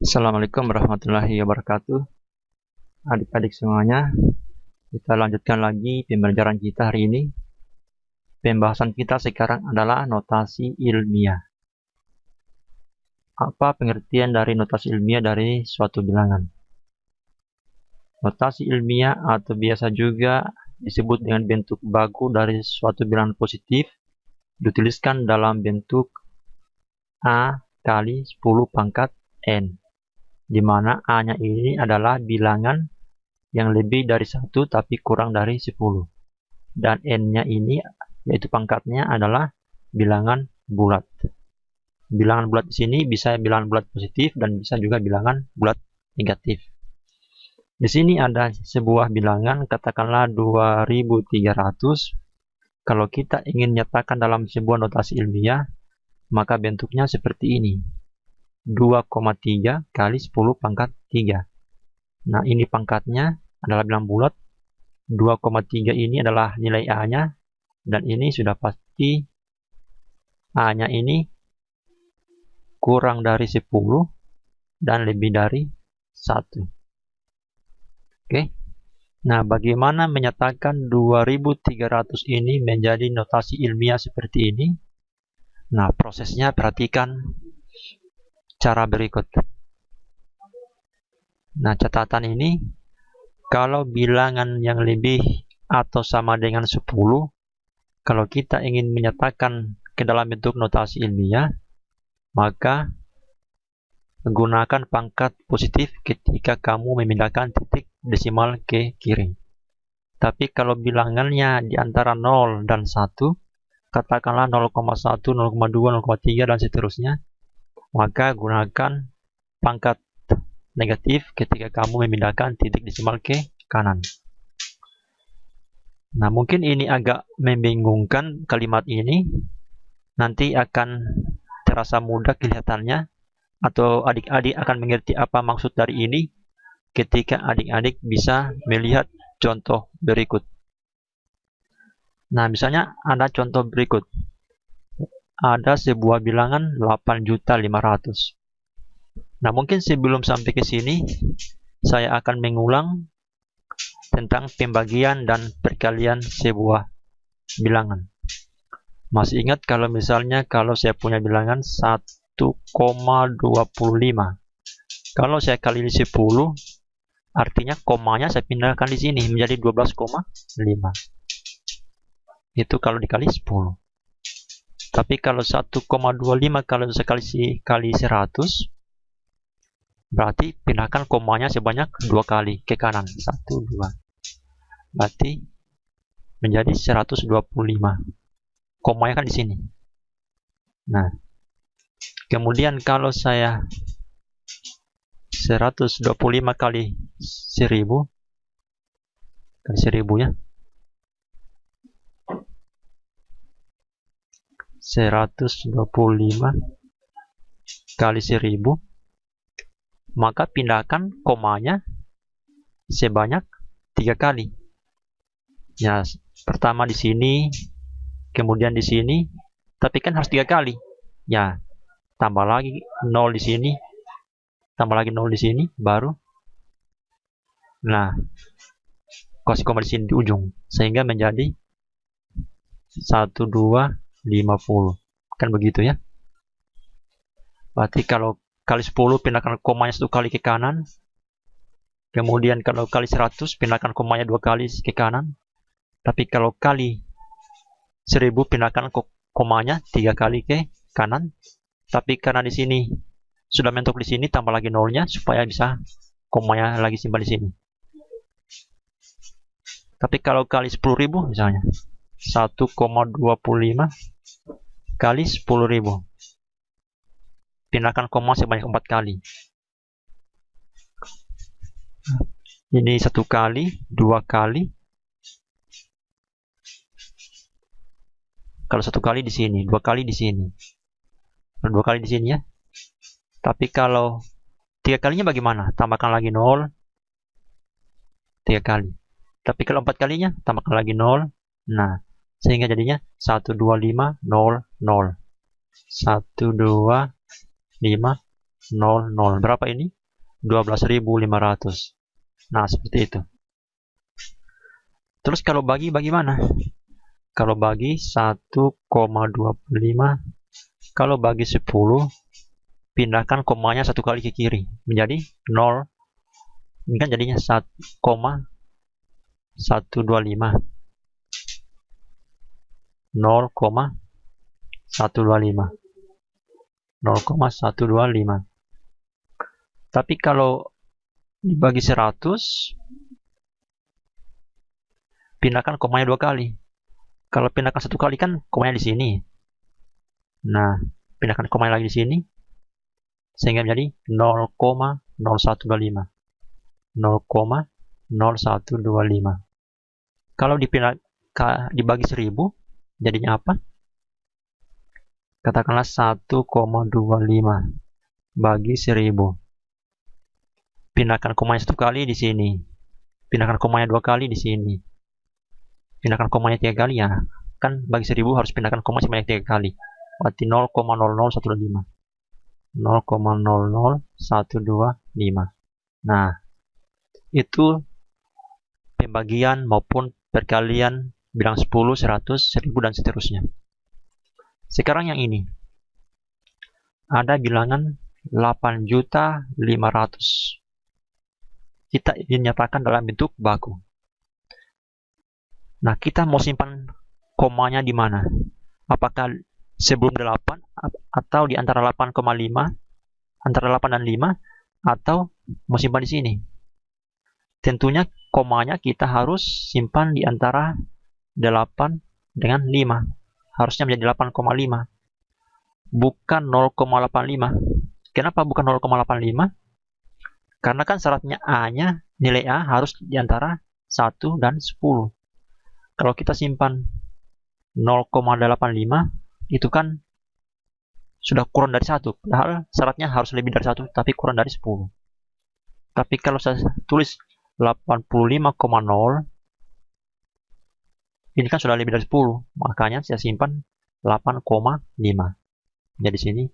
Assalamualaikum warahmatullahi wabarakatuh. Adik-adik semuanya, kita lanjutkan lagi pembelajaran kita hari ini. Pembahasan kita sekarang adalah notasi ilmiah. Apa pengertian dari notasi ilmiah dari suatu bilangan? Notasi ilmiah atau biasa juga disebut dengan bentuk baku dari suatu bilangan positif dituliskan dalam bentuk A kali 10 pangkat N, di mana A-nya ini adalah bilangan yang lebih dari 1 tapi kurang dari 10. Dan N-nya ini, yaitu pangkatnya, adalah bilangan bulat. Bilangan bulat di sini bisa bilangan bulat positif dan bisa juga bilangan bulat negatif. Di sini ada sebuah bilangan, katakanlah 2300. Kalau kita ingin nyatakan dalam sebuah notasi ilmiah, maka bentuknya seperti ini. 2,3 kali 10 pangkat 3. Nah, ini pangkatnya adalah bilangan bulat. 2,3 ini adalah nilai A-nya, dan ini sudah pasti A-nya ini kurang dari 10 dan lebih dari 1. Oke. Nah, bagaimana menyatakan 2300 ini menjadi notasi ilmiah seperti ini? Nah, prosesnya perhatikan cara berikut. Nah, catatan ini, kalau bilangan yang lebih atau sama dengan 10, kalau kita ingin menyatakan ke dalam bentuk notasi ilmiah, maka gunakan pangkat positif ketika kamu memindahkan titik desimal ke kiri. Tapi kalau bilangannya di antara 0 dan 1, katakanlah 0,1, 0,2, 0,3, dan seterusnya, maka gunakan pangkat negatif ketika kamu memindahkan titik desimal ke kanan. Nah, mungkin ini agak membingungkan kalimat ini. Nanti akan terasa mudah kelihatannya, atau adik-adik akan mengerti apa maksud dari ini ketika adik-adik bisa melihat contoh berikut. Nah, misalnya ada contoh berikut. Ada sebuah bilangan 8.500.000. Nah, mungkin sebelum sampai ke sini, saya akan mengulang tentang pembagian dan perkalian sebuah bilangan. Masih ingat kalau misalnya kalau saya punya bilangan 1,25. Kalau saya kali 10, artinya komanya saya pindahkan di sini menjadi 12,5. Itu kalau dikali 10. Tapi kalau 1,25 kalau sekali 100, berarti pindahkan komanya sebanyak 2 kali ke kanan. 1, 2. Berarti menjadi 125. Komanya kan di sini. Nah, kemudian kalau saya 125 kali 1000 kali 1000 ya. 125 kali 1000, maka pindahkan komanya sebanyak 3 kali. Ya, pertama di sini, kemudian di sini, tapi kan harus 3 kali. Ya, tambah lagi 0 di sini, tambah lagi 0 di sini, baru. Nah, kasih koma di sini di ujung, sehingga menjadi 1250. Kan begitu ya. Berarti kalau kali 10 pindahkan komanya 1 kali ke kanan. Kemudian kalau kali 100 pindahkan komanya 2 kali ke kanan. Tapi kalau kali 1000 pindahkan komanya 3 kali ke kanan. Tapi karena di sini sudah mentok di sini, tambah lagi nolnya supaya bisa komanya lagi simpan di sini. Tapi kalau kali 10.000 misalnya 1,25 kali 10.000, pindahkan koma sebanyak 4 kali. Ini 1 kali, 2 kali. Kalau 1 kali di sini, 2 kali di sini, 2 kali di sini ya. Tapi kalau 3 kalinya bagaimana? Tambahkan lagi 0, 3 kali. Tapi kalau 4 kalinya, tambahkan lagi 0. Nah, sehingga jadinya 12500. 12500. Berapa ini? 12.500. Nah, seperti itu. Terus kalau bagi bagaimana? Kalau bagi 1,25, kalau bagi 10, pindahkan komanya satu kali ke kiri menjadi 0. Ini kan jadinya 1,125. 0,125. 0,125. Tapi kalau dibagi 100, pindahkan komanya dua kali. Kalau pindahkan satu kali kan komanya di sini. Nah, pindahkan komanya lagi di sini sehingga menjadi 0,0125. 0,0125. Kalau dibagi 1000 jadinya apa? Katakanlah 1,25 bagi 1000. Pindahkan komanya satu kali di sini. Pindahkan komanya dua kali di sini. Pindahkan komanya 3 kali ya. Kan bagi 1000 harus pindahkan koma sebanyak 3 kali. Berarti 0,00125. 0,00125. Nah, itu pembagian maupun perkalian bilang 10, 100, 1000 dan seterusnya. Sekarang yang ini. Ada bilangan 8.500.000. Kita dinyatakan dalam bentuk baku. Nah, kita mau simpan komanya di mana? Apakah sebelum 8 atau di antara 8,5, antara 8 dan 5, atau mau simpan di sini? Tentunya komanya kita harus simpan di antara 8 dengan 5. Harusnya menjadi 8,5. Bukan 0,85. Kenapa bukan 0,85? Karena kan syaratnya A-nya, nilai A harus di antara 1 dan 10. Kalau kita simpan 0,85, itu kan sudah kurang dari 1. Padahal syaratnya harus lebih dari 1, tapi kurang dari 10. Tapi kalau saya tulis 85,0, ini kan sudah lebih dari 10. Makanya saya simpan 8,5. Jadi sini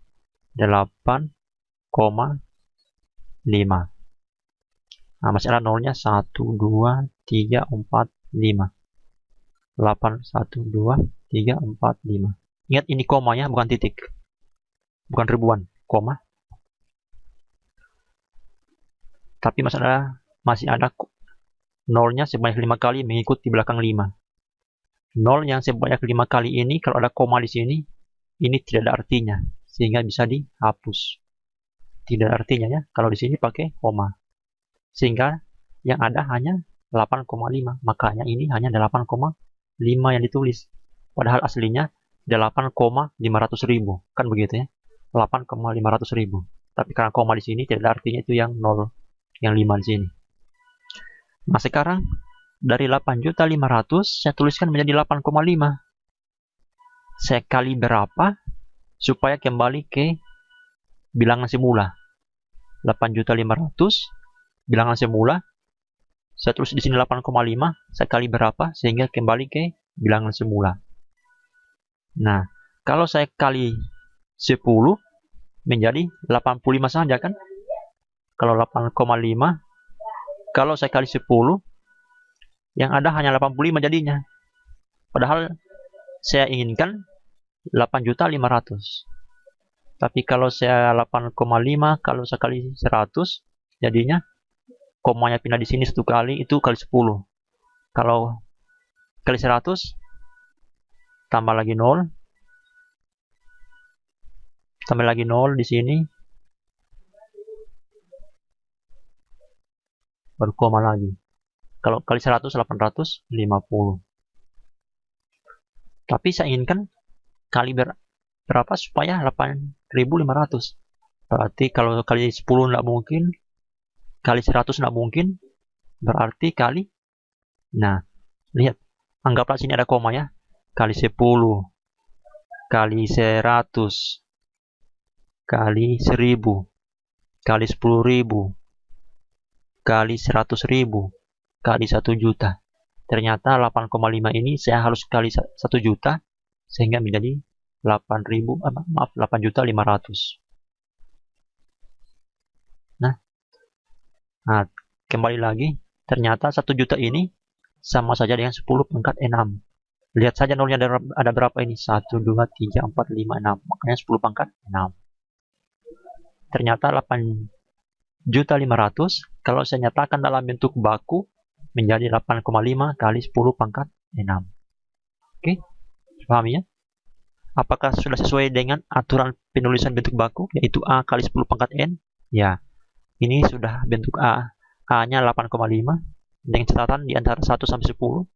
8,5. Nah, masih ada nolnya 1, 2, 3, 4, 5. 8, 1, 2, 3, 4, 5. Ingat ini komanya bukan titik. Bukan ribuan, koma. Tapi masih ada nolnya sebanyak 5 kali mengikut di belakang 5. Nol yang sebanyak 5 kali ini kalau ada koma di sini, ini tidak ada artinya. Sehingga bisa dihapus. Tidak ada artinya ya, kalau di sini pakai koma. Sehingga yang ada hanya 8,5. Makanya ini hanya 8,5 yang ditulis. Padahal aslinya 8,500.000. Kan begitu ya. 8,500.000. Tapi karena koma di sini tidak ada artinya, itu yang 0. Yang 5 di sini. Nah, sekarang dari 8.500.000 saya tuliskan menjadi 8,5. Saya kali berapa supaya kembali ke bilangan semula? 8.500.000 bilangan semula, saya tulis di sini 8,5, saya kali berapa sehingga kembali ke bilangan semula. Nah, kalau saya kali 10 menjadi 85 saja kan? Kalau 8,5, kalau saya kali 10, yang ada hanya 85 jadinya. Padahal saya inginkan 8.500.000. Tapi kalau saya 8,5, kalau saya kali 100, jadinya komanya pindah di sini satu kali, itu kali 10. Kalau kali 100, tambah lagi 0. Tambah lagi 0 di sini. Baru koma lagi. Kalau kali 100, 850. Tapi saya inginkan kali berapa supaya 8.500. Berarti kalau kali 10 tidak mungkin. Kali 100 tidak mungkin. Berarti kali. Nah, lihat. Anggaplah sini ada koma ya. Kali 10. Kali 100. Kali 1000. Kali 10.000. Kali 100.000. Kali 1 juta. Ternyata 8,5 ini saya harus kali 1 juta. Sehingga menjadi 8.500.000. Nah, Nah, kembali lagi, ternyata 1 juta ini sama saja dengan 10 pangkat 6. Lihat saja nolnya ada berapa ini? 1, 2, 3, 4, 5, 6. Makanya 10 pangkat 6. Ternyata 8.500.000 kalau saya nyatakan dalam bentuk baku menjadi 8,5 kali 10 pangkat 6. Oke, paham ya? Apakah sudah sesuai dengan aturan penulisan bentuk baku, yaitu A kali 10 pangkat N? Ya, ini sudah bentuk A. A-nya 8,5 dengan catatan di antara 1 sampai 10. 10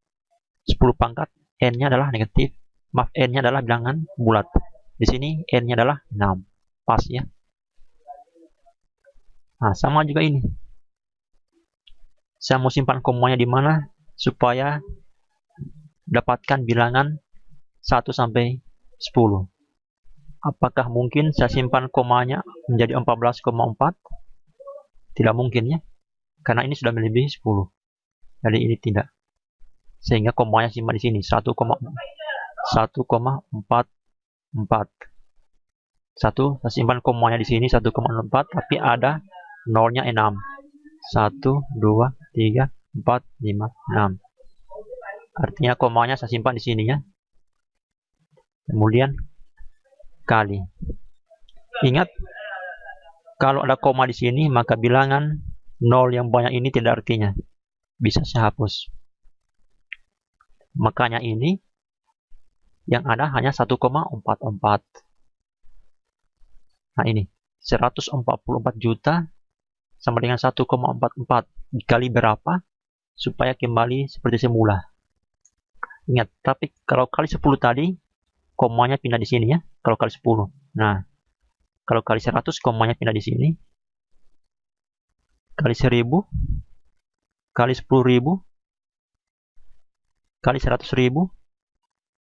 pangkat N-nya adalah negatif. Maaf, N-nya adalah bilangan bulat. Di sini N-nya adalah 6. Pas ya. Nah, sama juga ini. Saya mau simpan komanya di mana supaya dapatkan bilangan 1 sampai 10. Apakah mungkin saya simpan komanya menjadi 14,4? Tidak mungkin ya. Karena ini sudah melebihi 10. Jadi ini tidak. Sehingga komanya simpan di sini 1,44. Saya simpan komanya di sini 1,4, tapi ada nolnya 6. 1, 2, 3, 4, 5, 6. Artinya komanya saya simpan di sini ya. Kemudian kali. Ingat, kalau ada koma di sini, maka bilangan 0 yang banyak ini tidak artinya. Bisa saya hapus. Makanya ini yang ada hanya 1,44. Nah ini, 144 juta sama dengan 1,44. Dikali berapa? Supaya kembali seperti semula. Ingat, tapi kalau kali 10 tadi, komanya pindah di sini ya. Kalau kali 10. Nah, kalau kali 100, komanya pindah di sini. Kali 1000, kali 10.000, kali 100.000,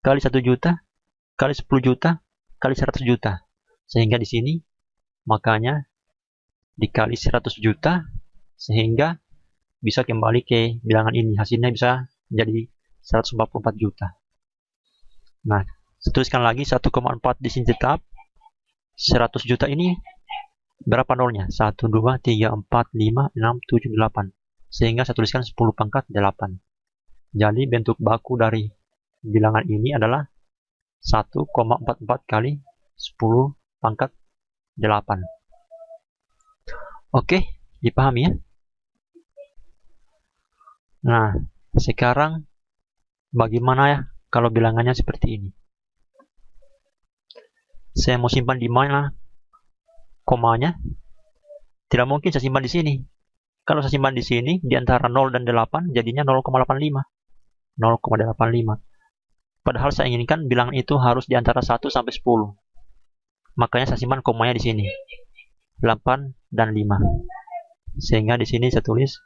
kali 1 juta, kali 10 juta, kali 100 juta. Sehingga di sini, makanya dikali 100 juta, sehingga bisa kembali ke bilangan ini. Hasilnya bisa menjadi 144 juta. Nah, saya tuliskan lagi 1,4 di sini tetap. 100 juta ini berapa nolnya? 1, 2, 3, 4, 5, 6, 7, 8. Sehingga saya tuliskan 10 pangkat 8. Jadi bentuk baku dari bilangan ini adalah 1,44 kali 10 pangkat 8. Oke, dipahami ya? Nah, sekarang bagaimana ya kalau bilangannya seperti ini? Saya mau simpan di mana komanya? Tidak mungkin saya simpan di sini. Kalau saya simpan di sini, di antara 0 dan 8, jadinya 0,85. 0,85. Padahal saya inginkan bilangan itu harus di antara 1 sampai 10. Makanya saya simpan komanya di sini. 8 dan 5. Sehingga di sini saya tulis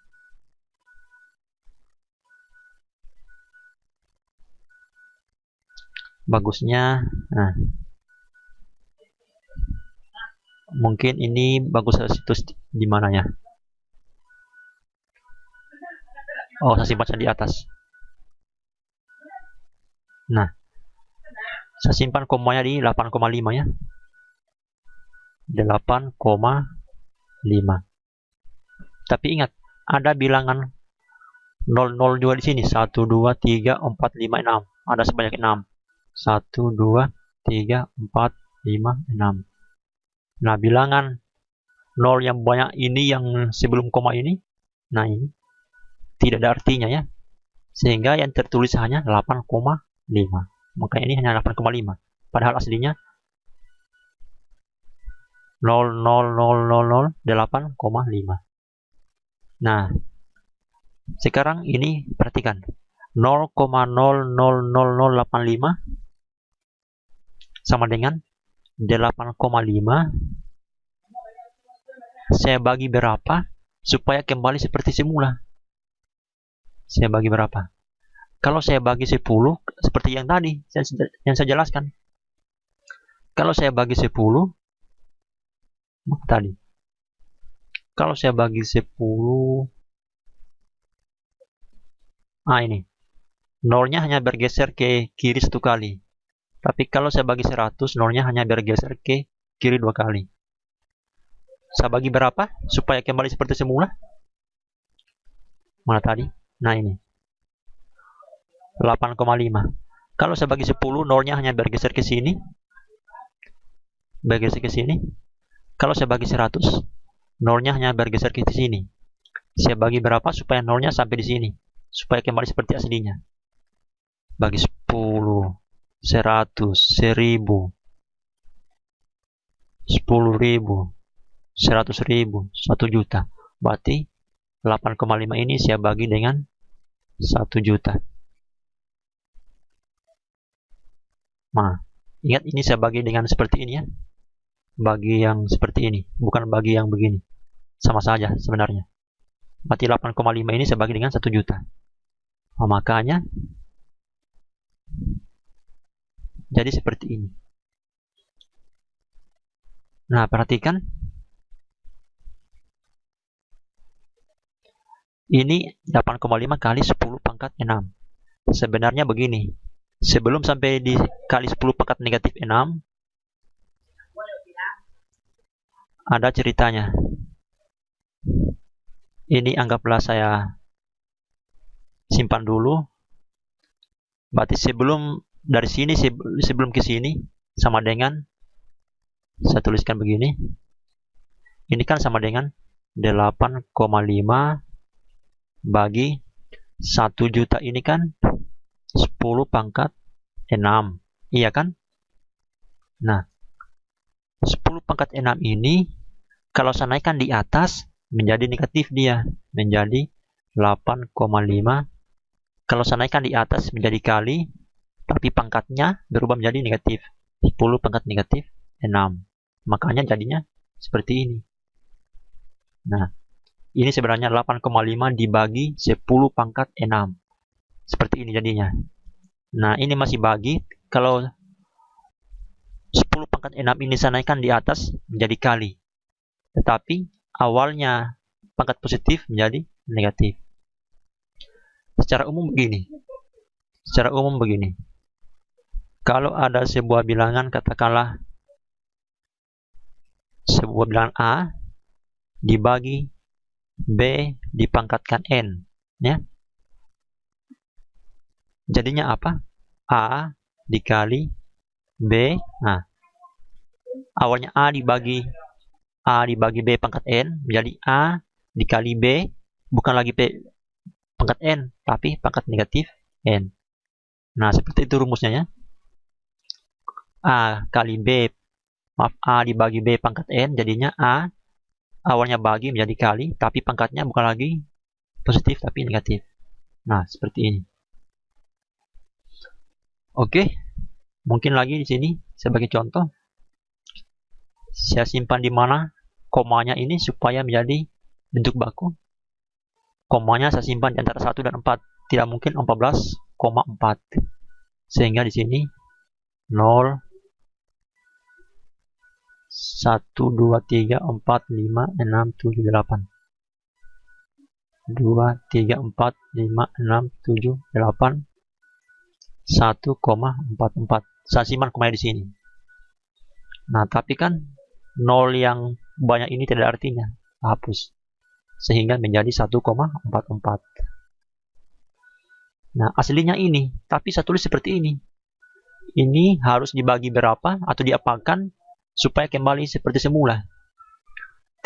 bagusnya. Nah, mungkin ini bagus saya tulis di mananya. Oh, saya simpan di atas. Nah, saya simpan komanya di 8,5 ya. 8,5. Tapi ingat, ada bilangan 00 juga di sini. 1, 2, 3, 4, 5, 6. Ada sebanyak 6. 1, 2, 3, 4, 5, 6. Nah, bilangan 0 yang banyak ini, yang sebelum koma ini, nah ini tidak ada artinya ya. Sehingga yang tertulis hanya 8,5. Maka ini hanya 8,5. Padahal aslinya 0,00008,5. Nah, sekarang ini perhatikan. 0,00085 sama dengan 8,5. Saya bagi berapa supaya kembali seperti semula? Saya bagi berapa? Kalau saya bagi 10, seperti yang tadi, yang saya jelaskan. Kalau saya bagi 10, tadi. Kalau saya bagi 10, ini. Nolnya hanya bergeser ke kiri 1 kali. Tapi kalau saya bagi 100, nolnya hanya bergeser ke kiri 2 kali. Saya bagi berapa supaya kembali seperti semula? Mana tadi? Nah ini 8,5. Kalau saya bagi 10, nolnya hanya bergeser ke sini, bergeser ke sini. Kalau saya bagi 100, nolnya hanya bergeser ke sini. Saya bagi berapa supaya nolnya sampai di sini, supaya kembali seperti aslinya. Bagi 10, 100, 1000, 10.000, 100.000, 1 juta. Berarti 8,5 ini saya bagi dengan 1 juta. Nah, ingat ini saya bagi dengan seperti ini ya. Bagi yang seperti ini, bukan bagi yang begini. Sama saja sebenarnya. Berarti 8,5 ini saya bagi dengan 1 juta. Nah, makanya jadi seperti ini. Nah, perhatikan. Ini 8,5 kali 10 pangkat 6. Sebenarnya begini. Sebelum sampai di kali 10 pangkat negatif 6, ada ceritanya. Ini anggaplah saya simpan dulu. Berarti sebelum dari sini, sebelum ke sini, sama dengan, saya tuliskan begini. Ini kan sama dengan 8,5 bagi 1 juta, ini kan 10 pangkat 6. Iya kan? Nah, 10 pangkat 6 ini, kalau saya naikkan di atas, menjadi negatif dia. Menjadi 8,5. Kalau saya naikkan di atas menjadi kali, tapi pangkatnya berubah menjadi negatif. 10 pangkat negatif 6. Makanya jadinya seperti ini. Nah, ini sebenarnya 8,5 dibagi 10 pangkat 6. Seperti ini jadinya. Nah, ini masih bagi. Kalau 10 pangkat 6 ini saya naikkan di atas menjadi kali. Tetapi awalnya pangkat positif menjadi negatif. Secara umum begini. Kalau ada sebuah bilangan, katakanlah sebuah bilangan A dibagi B dipangkatkan N, ya. Jadinya apa? A dikali B. Nah, awalnya A dibagi B pangkat N menjadi A dikali B, bukan lagi B pangkat N, tapi pangkat negatif N. Nah, seperti itu rumusnya ya. A dibagi B pangkat N, jadinya A awalnya bagi menjadi kali, tapi pangkatnya bukan lagi positif tapi negatif. Nah, seperti ini. Oke, mungkin lagi di sini sebagai contoh, saya simpan di mana komanya ini supaya menjadi bentuk baku. Komanya saya simpan di antara 1 dan 4. Tidak mungkin 14,4. Sehingga di sini 0, 1, 2, 3, 4, 5, 6, 7, 8. 2, 3, 4, 5, 6, 7, 8. 1,44. Saya simpan komanya di sini. Nah, tapi kan 0 yang banyak ini tidak ada artinya. Hapus. Sehingga menjadi 1,44. Nah, aslinya ini, tapi saya tulis seperti ini. Ini harus dibagi berapa atau diapakan supaya kembali seperti semula.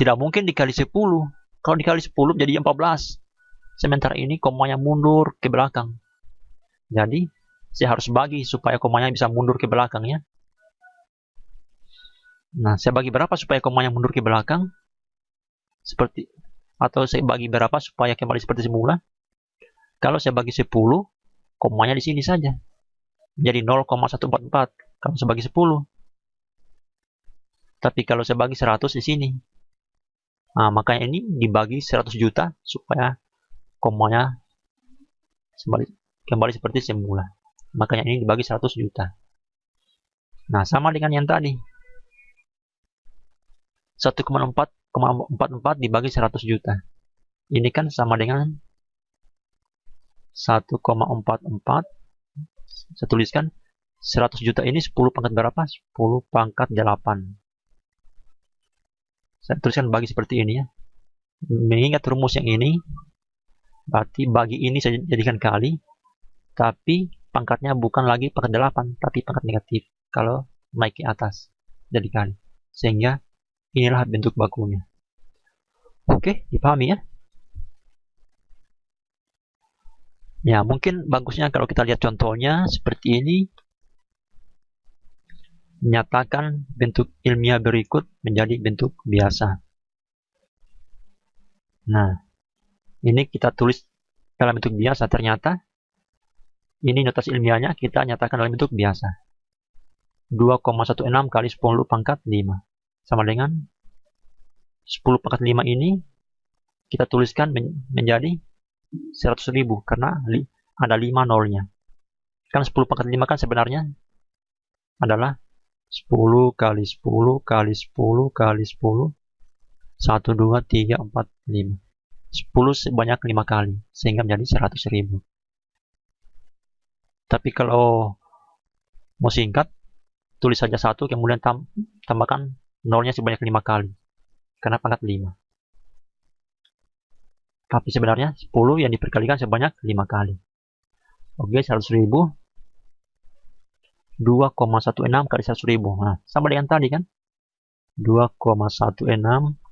Tidak mungkin dikali 10. Kalau dikali 10 jadi 14. Sementara ini komanya mundur ke belakang. Jadi, saya harus bagi supaya komanya bisa mundur ke belakang ya. Nah, saya bagi berapa supaya komanya mundur ke belakang? Atau saya bagi berapa supaya kembali seperti semula? Kalau saya bagi 10, komanya di sini saja. Jadi 0,144 kalau saya bagi 10. Tapi kalau saya bagi 100 di sini. Nah, makanya ini dibagi 100 juta supaya komanya kembali seperti semula. Makanya ini dibagi 100 juta. Nah, sama dengan yang tadi. 1,44 dibagi 100 juta. Ini kan sama dengan 1,44. Saya tuliskan 100 juta ini 10 pangkat berapa? 10 pangkat 8. Saya tuliskan bagi seperti ini ya. Mengingat rumus yang ini, Berarti bagi ini saya jadikan kali, tapi pangkatnya bukan lagi pangkat 8, tapi pangkat negatif. Kalau naik ke atas, jadi kali. Sehingga inilah bentuk bakunya. Oke, dipahami ya? Ya, mungkin bagusnya kalau kita lihat contohnya seperti ini. Nyatakan bentuk ilmiah berikut menjadi bentuk biasa. Nah, ini kita tulis dalam bentuk biasa. Ternyata ini notasi ilmiahnya kita nyatakan dalam bentuk biasa. 2,16 kali 10 pangkat 5 sama dengan 10 pangkat 5 ini kita tuliskan menjadi 100.000 karena ada 5 nolnya. Kan 10 pangkat 5 kan sebenarnya adalah 10 kali 10 kali 10 kali 10 1, 2, 3, 4, 5 10 sebanyak 5 kali sehingga menjadi 100.000. Tapi kalau mau singkat, tulis saja 1 kemudian tambahkan nolnya sebanyak 5 kali karena pangkat 5. Tapi sebenarnya 10 yang diperkalikan sebanyak 5 kali. Oke, 100.000 2,16 kali 100.000. Nah, sama dengan tadi kan? 2,16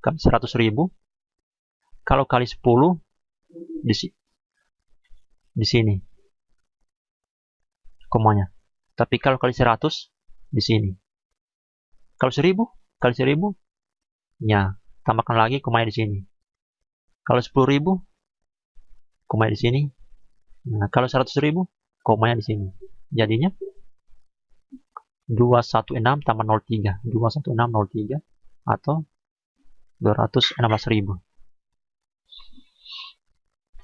kali 100.000. Kalau kali 10 di sini komanya. Tapi kalau kali 100 di sini. Kalau 1000 kali 1000 ya, tambahkan lagi komanya di sini. Kalau 10.000 komanya di sini. Nah, kalau 100.000 komanya di sini. Jadinya 216 tambah 03, 21603 atau 216.000.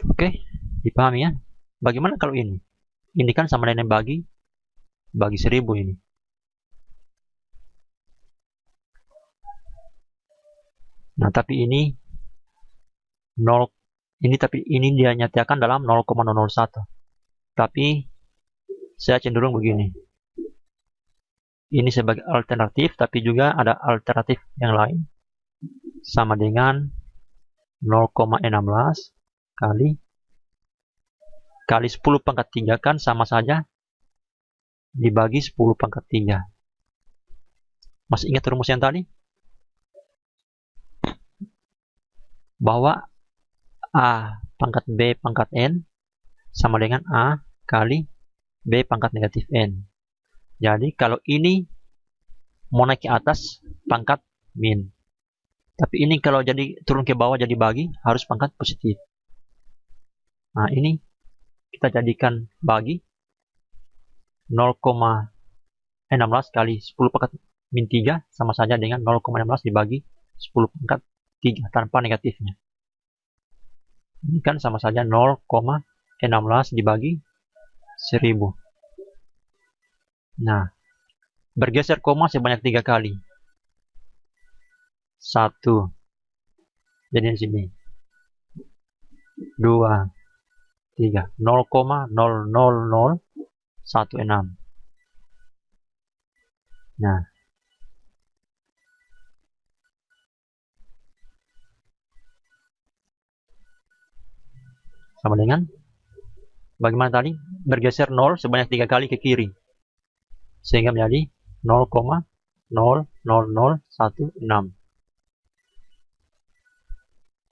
Oke, dipahami ya? Bagaimana kalau ini? Ini kan sama dengan bagi 1000 ini. Nah, tapi ini 0 ini dia nyatakan dalam 0,001. Tapi saya cenderung begini. Ini sebagai alternatif, tapi juga ada alternatif yang lain. Sama dengan 0,16 kali 10 pangkat 3 kan sama saja dibagi 10 pangkat 3. Masih ingat rumus yang tadi? Bahwa A pangkat B pangkat N sama dengan A kali B pangkat negatif N. Jadi kalau ini mau naik ke atas pangkat min. Tapi ini kalau jadi turun ke bawah jadi bagi harus pangkat positif. Nah, ini kita jadikan bagi 0,16 kali 10 pangkat min 3 sama saja dengan 0,16 dibagi 10 pangkat 3 tanpa negatifnya. Ini kan sama saja 0,16 dibagi 1000. Nah, bergeser koma sebanyak 3 kali. 1. Jadi di sini. 2, 3. 0,00016. Nah. Sama dengan bagaimana tadi? Bergeser 0 sebanyak 3 kali ke kiri. Sehingga menjadi 0,00016.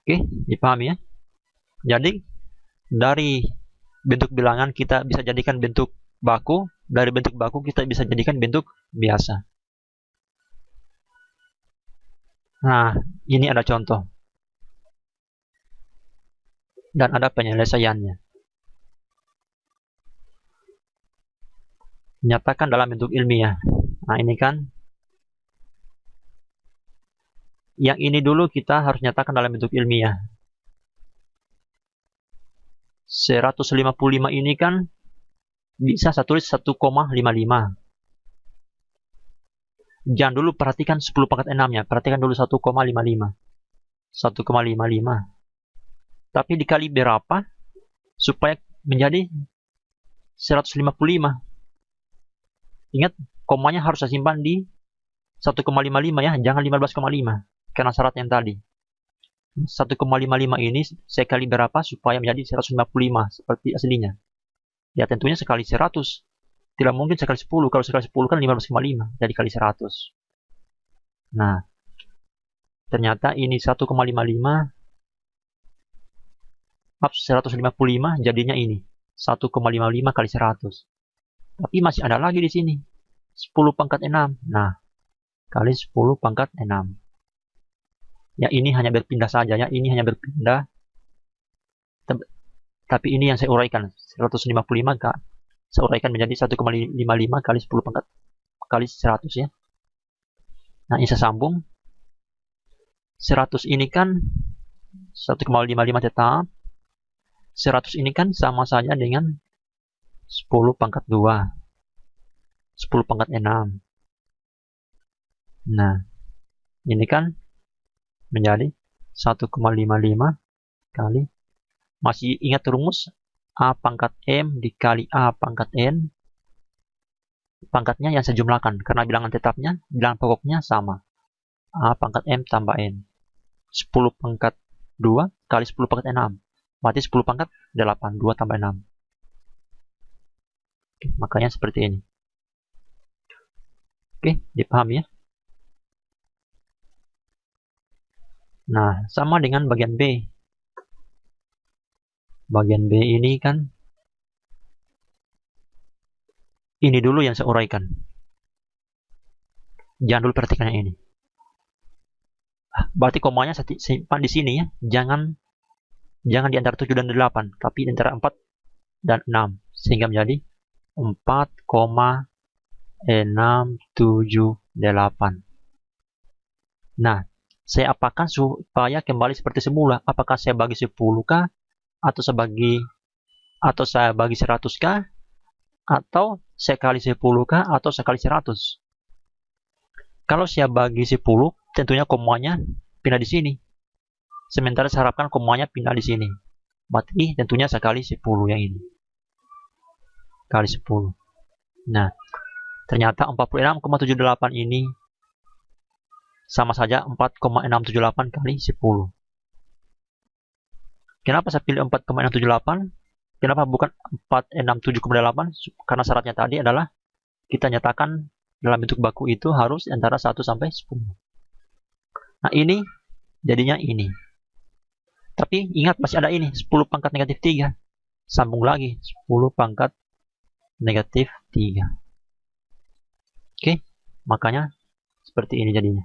Oke, dipahami ya? Jadi, dari bentuk bilangan kita bisa jadikan bentuk baku. Dari bentuk baku kita bisa jadikan bentuk biasa. Nah, ini ada contoh. Dan ada penyelesaiannya. Nyatakan dalam bentuk ilmiah. Nah, ini kan. Yang ini dulu kita harus nyatakan dalam bentuk ilmiah. 155 ini kan bisa saya tulis 1,55. Jangan dulu perhatikan 10 pangkat 6-nya. Perhatikan dulu 1,55. 1,55. Tapi dikali berapa supaya menjadi 155. Ingat, komanya harus saya simpan di 1,55 ya, jangan 15,5 karena syarat yang tadi. 1,55 ini saya kali berapa supaya menjadi 155 seperti aslinya? Ya tentunya sekali 100. Tidak mungkin sekali 10. Kalau sekali 10 kan 15,5. Jadi kali 100. Nah, ternyata ini 1,55. 155 jadinya ini. 1,55 kali 100. Tapi masih ada lagi di sini. 10 pangkat 6. Nah, kali 10 pangkat 6. Ya ini hanya berpindah saja ya. Ini hanya berpindah. Tapi ini yang saya uraikan. 155 kak. Saya uraikan menjadi 1,55 kali 10 pangkat kali 100 ya. Nah, ini saya sambung. 100 ini kan 1,55 tetap. 100 ini kan sama saja dengan 10 pangkat 2. 10 pangkat 6. Nah, ini kan menjadi 1,55 kali. Masih ingat rumus? A pangkat M dikali A pangkat N. Pangkatnya yang saya jumlahkan. Karena bilangan tetapnya, bilangan pokoknya sama. A pangkat M tambah N. 10 pangkat 2 kali 10 pangkat 6. Berarti 10 pangkat 8. 2 tambah 6. Oke, makanya seperti ini. Oke, dipahami ya? Nah, sama dengan bagian B. Bagian B ini kan ini dulu yang saya uraikan. Jangan dulu perhatikan yang ini. Berarti komanya saya simpan di sini ya. Jangan di antara 7 dan 8, tapi di antara 4 dan 6 sehingga menjadi 4,678. Nah, saya apakan supaya kembali seperti semula? Apakah saya bagi 10 kah? Atau saya bagi 100 kah? Atau saya kali 10 kah? Atau saya kali 100? Kalau saya bagi 10, tentunya komanya pindah di sini. Sementara saya harapkan komanya pindah di sini. Berarti tentunya saya kali 10 yang ini. Kali 10. Nah, ternyata 46,78 ini sama saja 4,678 kali 10. Kenapa saya pilih 4,678? Kenapa bukan 467,8? Karena syaratnya tadi adalah kita nyatakan dalam bentuk baku itu harus antara 1 sampai 10. Nah, ini jadinya ini. Tapi ingat masih ada ini, 10 pangkat negatif 3. Sambung lagi, 10 pangkat negatif 3. Oke, makanya seperti ini jadinya.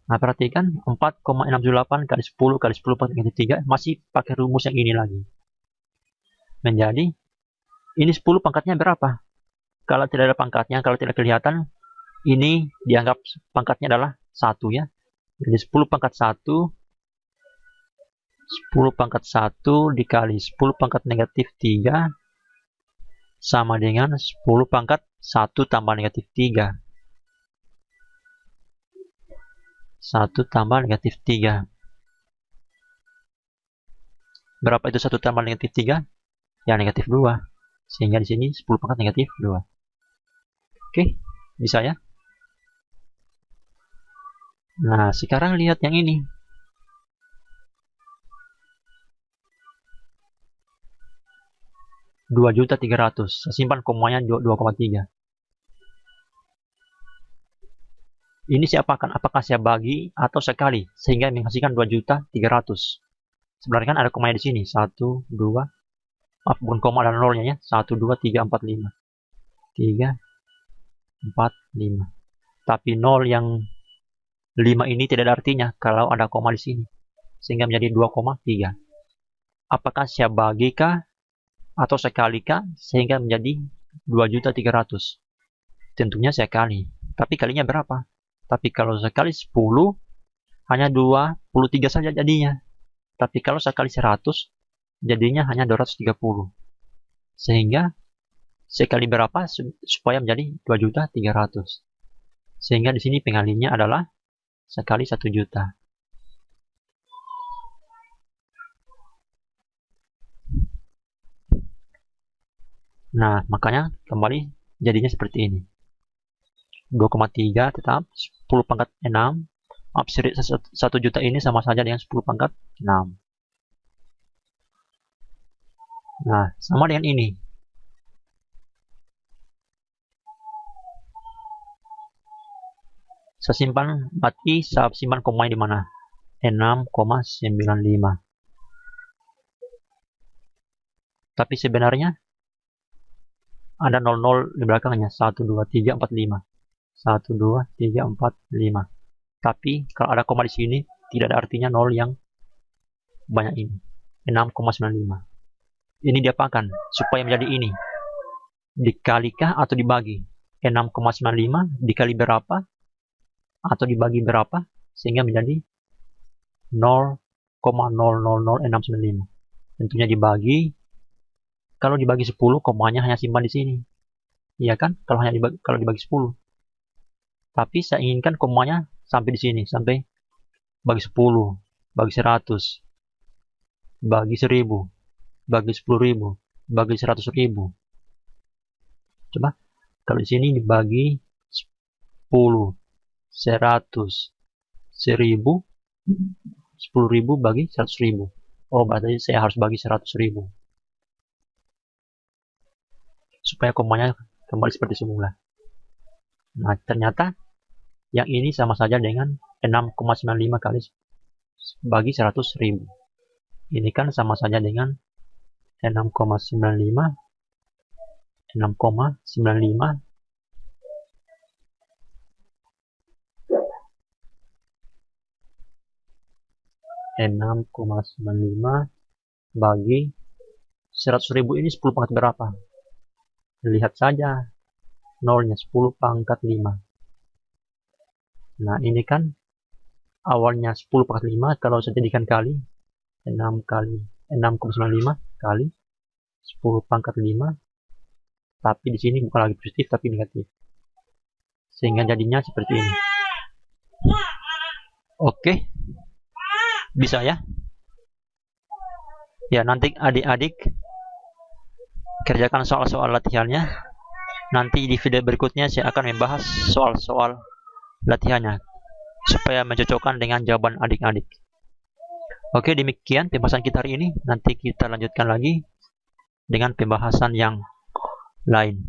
Nah, perhatikan 4,678 kali 10 kali 10 pangkat negatif 3 masih pakai rumus yang ini lagi. Menjadi, ini 10 pangkatnya berapa? Kalau tidak ada pangkatnya, kalau tidak kelihatan, ini dianggap pangkatnya adalah 1 ya. Jadi 10 pangkat 1, 10 pangkat 1 dikali 10 pangkat negatif 3 sama dengan 10 pangkat 1 tambah negatif 3. 1 tambah negatif 3. Berapa itu 1 tambah negatif 3? Ya, negatif 2. Sehingga di sini 10 pangkat negatif 2. Oke, bisa ya? Nah, sekarang lihat yang ini. Rp2.300.000. Saya simpan komanya 2,3. Ini saya apakan? Apakah saya bagi atau saya kali sehingga menghasilkan 2.300.000. Sebenarnya kan ada komanya di sini. 1, 2. Bukan koma dan nolnya ya. 1, 2, 3, 4, 5. 3, 4, 5. Tapi 0 yang 5 ini tidak ada artinya kalau ada koma di sini. Sehingga menjadi 2,3. Apakah saya bagi kah atau saya kali kah sehingga menjadi 2.300.000? Tentunya saya kali. Tapi kalinya berapa? Tapi kalau saya kali 10 hanya 23 saja jadinya. Tapi kalau saya kali 100 jadinya hanya 230. Sehingga saya kali berapa supaya menjadi 2.300.000. Sehingga di sini pengalinya adalah sekali 1 juta. Nah, makanya kembali jadinya seperti ini. 2,3 tetap 10 pangkat 6 maaf, 1 juta ini sama saja dengan 10 pangkat 6. Nah, sama dengan ini. Saya simpan, berarti saya simpan komanya di mana? 6,95. Tapi sebenarnya ada 00 di belakangnya. 1, 2, 3, 4, 5. 1, 2, 3, 4, 5. Tapi kalau ada koma di sini, tidak ada artinya 0 yang banyak ini. 6,95. Ini diapakan? Supaya menjadi ini. Dikalikah atau dibagi? 6,95 dikali berapa? Atau dibagi berapa? Sehingga menjadi 0,000695. Tentunya dibagi. Kalau dibagi 10, komanya hanya simpan di sini. Iya kan? Kalau dibagi 10. Tapi saya inginkan komanya sampai di sini, sampai bagi 10, bagi 100, bagi 1000, bagi 10.000, bagi 100.000. Coba kalau di sini dibagi 10, 100, 1000, 10.000 bagi 100.000. Oh, berarti saya harus bagi 100.000 supaya komanya kembali seperti semula. Nah, ternyata yang ini sama saja dengan 6,95 kali bagi 100.000. Ini kan sama saja dengan 6,95 bagi 100.000. Ini 10 pangkat berapa? Lihat saja nolnya, 10 pangkat 5. Nah, ini kan awalnya 10 pangkat 5, kalau saya jadikan kali 6,95 kali 10 pangkat 5, tapi di sini bukan lagi positif tapi negatif, sehingga jadinya seperti ini. Oke, bisa ya? Ya, nanti adik-adik kerjakan soal-soal latihannya. Nanti di video berikutnya saya akan membahas soal-soal latihannya supaya mencocokkan dengan jawaban adik-adik. Oke, demikian pembahasan kita hari ini. Nanti kita lanjutkan lagi dengan pembahasan yang lain.